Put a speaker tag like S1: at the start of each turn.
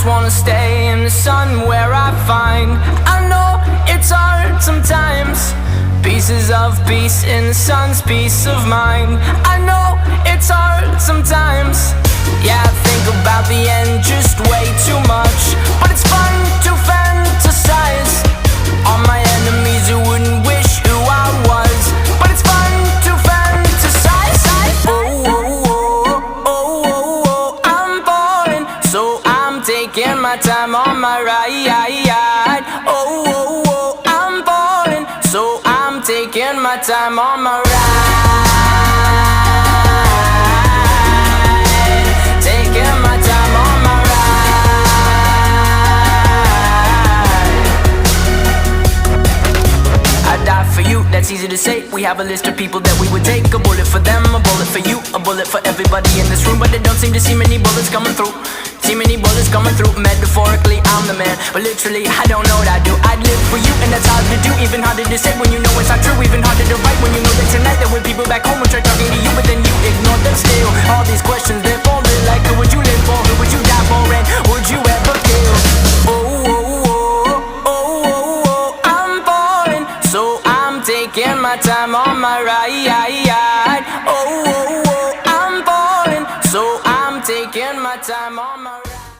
S1: just wanna stay in the sun where I find, I know it's hard sometimes, pieces of peace in the sun's peace of mind. I know it's hard sometimes, yeah, I think about the end just way too much. But it's fun to fantasize on my enemies who wouldn't wish who I was. But it's fun to fantasize. Oh, oh, oh, oh, oh, oh, I'm falling, so I'm taking my time on my ride. Oh, oh, oh, I'm falling, so I'm taking my time on my ride. Taking my time on my ride. I'd die for you, that's easy to say. We have a list of people that we would take. A bullet for them, a bullet for you, a bullet for everybody in this room. But they don't seem to see many bullets coming through. See many bullets coming through. Metaphorically, I'm the man, but literally, I don't know what I do. I'd live for you, and that's hard to do. Even harder to say when you know it's not true. Even harder to write when you know that tonight there were people back home who tried talking to you, but then you ignored them still. All these questions, they're falling like, who would you live for? Who would you die for? And would you ever kill? Oh, oh, oh, oh, oh, oh, I'm falling, so I'm taking my time on my ride. Oh, oh, oh, I'm falling, so I'm taking my time on my